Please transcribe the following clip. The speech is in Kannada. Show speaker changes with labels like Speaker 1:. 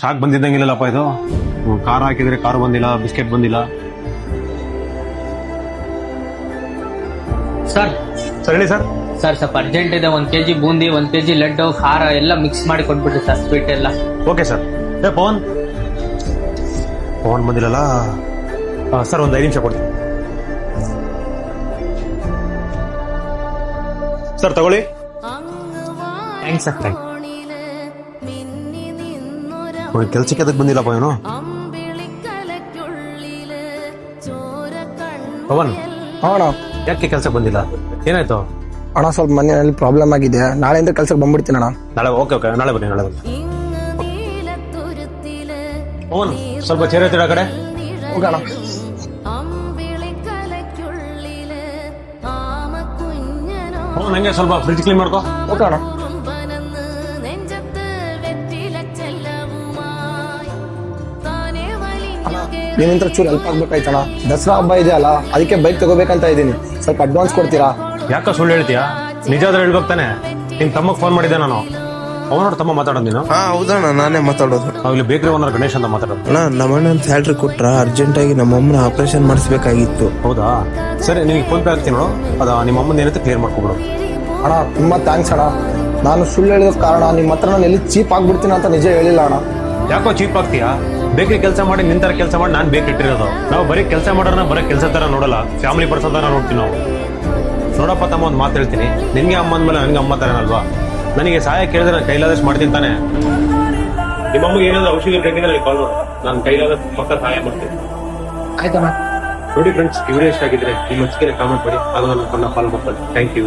Speaker 1: ಸ್ಟಾಕ್ ಬಂದಿದ್ದಂಗಿಲ್ಲಪ್ಪ ಇದು. ಖಾರ ಹಾಕಿದ್ರೆ ಕಾರು ಬಂದಿಲ್ಲ, ಬಿಸ್ಕೆಟ್ ಬಂದಿಲ್ಲ.
Speaker 2: ಸರ್
Speaker 1: ಸರ್ ಹೇಳಿ ಸರ್.
Speaker 2: ಸರ್ ಸ್ವಲ್ಪ ಅರ್ಜೆಂಟ್ ಇದೆ. 1 kg ಬೂಂದಿ, 1 kg ಲಡ್ಡು, ಖಾರ ಎಲ್ಲ ಮಿಕ್ಸ್ ಮಾಡಿ ಕೊಟ್ಬಿಟ್ಟು ಸರ್, ಸ್ವೀಟ್ ಎಲ್ಲ.
Speaker 1: Okay sir. ಪವನ್ ಬಂದಿಲ್ಲಲ್ಲ ಸರ್, ಒಂದು 5 ನಿಮಿಷ ಕೊಡ್ತೀನಿ ಸರ್, ತಗೊಳ್ಳಿ.
Speaker 2: Thanks sir.
Speaker 1: ಕೆಲ್ಸಕ್ಕೆ ಅದಕ್ಕೆ ಬಂದಿಲ್ಲಪ್ಪ ಇವನು. ಪವನ್
Speaker 3: ಅಣ್ಣ
Speaker 1: ಯಾಕೆ ಕೆಲ್ಸಕ್ಕೆ ಬಂದಿಲ್ಲ? ಏನಾಯ್ತು
Speaker 3: ಅಣ್ಣ, ಸ್ವಲ್ಪ ಮನೆಯಲ್ಲಿ ಪ್ರಾಬ್ಲಮ್ ಆಗಿದೆ. ನಾಳೆಯಿಂದ ಕೆಲ್ಸಕ್ಕೆ ಬಂದ್ಬಿಡ್ತೀನಿ ಅಣ್ಣ.
Speaker 1: ನಾಳೆ? ಓಕೆ ನಾಳೆ ಬನ್ನಿ. ಪವನ್ ಸ್ವಲ್ಪ ಚೇರ್ ಎತ್ತಿಡ ಕಡೆ
Speaker 3: ಹೋಗೋಣ.
Speaker 1: ಪವನ್ ನಂಗೆ ಸ್ವಲ್ಪ ಫ್ರಿಡ್ಜ್ ಕ್ಲೀನ್ ಮಾಡ್ಕೋ.
Speaker 3: ಓಕೆ ಅಣ್ಣ. ನಿಮ್ಮಿಂದ ಚೂರು ಹೆಲ್ಪ್ ಆಗ್ಬೇಕಾಯ್ತಣ್ಣ. ದಸರಾ ಹಬ್ಬ ಇದೆ ಅಲ್ಲ, ಅದಕ್ಕೆ ಬೈಕ್ ತಗೋಬೇಕಂತ ಇದ್ದೀನಿ. ಸ್ವಲ್ಪ ಅಡ್ವಾನ್ಸ್ ಕೊಡ್ತೀರಾ?
Speaker 1: ಯಾಕ ಸುಳ್ಳು ಹೇಳ್ತೀಯಾ? ನಿಜ ಆದ್ರೆ ಹೇಳ್ಬೇಕು ತಾನೆ. ನಿಮ್ ತಮ್ಮಗ್ ಫೋನ್ ಮಾಡಿದ್ದೆ ನಾನು. ಅವನೋಡ ತಮ್ಮ ಮಾತಾಡೋದು ನೀನು?
Speaker 4: ಹಾ ಹೌದಣ್ಣ, ನಾನೇ ಮಾತಾಡೋದು.
Speaker 1: ಇಲ್ಲಿ ಬೇಕರಿ ಓನರ್ ಗಣೇಶ್ ಅಂತ ಮಾತಾಡೋದು.
Speaker 4: ಅಣ್ಣ, ನಮ್ಮಣ್ಣನ ಸ್ಯಾಲ್ರಿ ಕೊಟ್ರ ಅರ್ಜೆಂಟ್ ಆಗಿ ನಮ್ಮ ಅಮ್ಮನ ಆಪರೇಷನ್ ಮಾಡಿಸ್ಬೇಕಾಗಿತ್ತು.
Speaker 1: ಹೌದಾ? ಸರಿ, ನಿಮಗೆ ಫೋನ್ ಪೇ ಆಗ್ತೀನಿ ನೋಡು. ನಿಮ್ಮ ಅಮ್ಮನ ಏನಂತ ಕ್ಲಿಯರ್ ಮಾಡ್ಕೊಬಿಡು.
Speaker 3: ಅಣ್ಣ ತುಂಬಾ ಥ್ಯಾಂಕ್ಸ್ ಅಣ್ಣ. ನಾನು ಸುಳ್ಳು ಹೇಳಿದ ಕಾರಣ ನಿಮ್ಮ ಹತ್ರ ನಾನು ಎಲ್ಲಿ ಚೀಪ್ ಆಗ್ಬಿಡ್ತೀನಿ ಅಂತ ನಿಜ ಹೇಳಿಲ್ಲ ಅಣ್ಣ.
Speaker 1: ಯಾಕೋ ಚೀಪ್ ಆಗ್ತೀಯಾ? ಬೇಕರಿ ಕೆಲಸ ಮಾಡಿ ನಿಂತರ ಕೆಲಸ ಮಾಡಿ ನಾನು ಬೇಕರಿ ಇಟ್ಟಿರೋದು. ನಾವು ಬರೀ ಕೆಲಸ ಮಾಡೋಣ, ಬರೀ ಕೆಲಸ ತರ ನೋಡಲ್ಲ, ಫ್ಯಾಮಿಲಿ ಪರ್ಸನ್ ತರ ನೋಡ್ತೀವಿ ನಾವು. ನೋಡಪ್ಪ ತಮ್ಮ, ಒಂದು ಮಾತು ಹೇಳ್ತೀನಿ. ನಿನ್ಗೆ ಅಮ್ಮ ಅಂದ್ಮೇಲೆ ನನಗೆ ಅಮ್ಮ ತರನಲ್ವಾ? ನನಗೆ ಸಹಾಯ ಕೇಳಿದ್ರೆ ನಾನು ಕೈಲಾದಷ್ಟು ಮಾಡ್ತೀನಿ ತಾನೆ. ನಿಮ್ಮ ಅಮ್ಮಗೆ ಏನಾದ್ರು ಔಷಧಿ ಬೇಕಿದ್ರೆ ಕಾಲ್ ಮಾಡು, ನಾನು ಕೈಲಾದಷ್ಟು ಪಕ್ಕ ಸಹಾಯ ಮಾಡ್ತೀನಿ.
Speaker 3: ಆಯ್ತಣ್ಣ.
Speaker 1: ನೋಡಿ ಫ್ರೆಂಡ್ಸ್, ಇವರೇ ಇಷ್ಟ ಆಗಿದ್ರೆ ನಿಮ್ಮ ಮಚ್ಚಿಗೆ ಕಾಮೆಂಟ್ ಮಾಡಿ, ಅದು ನನ್ನ ಫಾಲೋ ಮಾಡ್ಕೊಳ್ಳಿ. Thank you.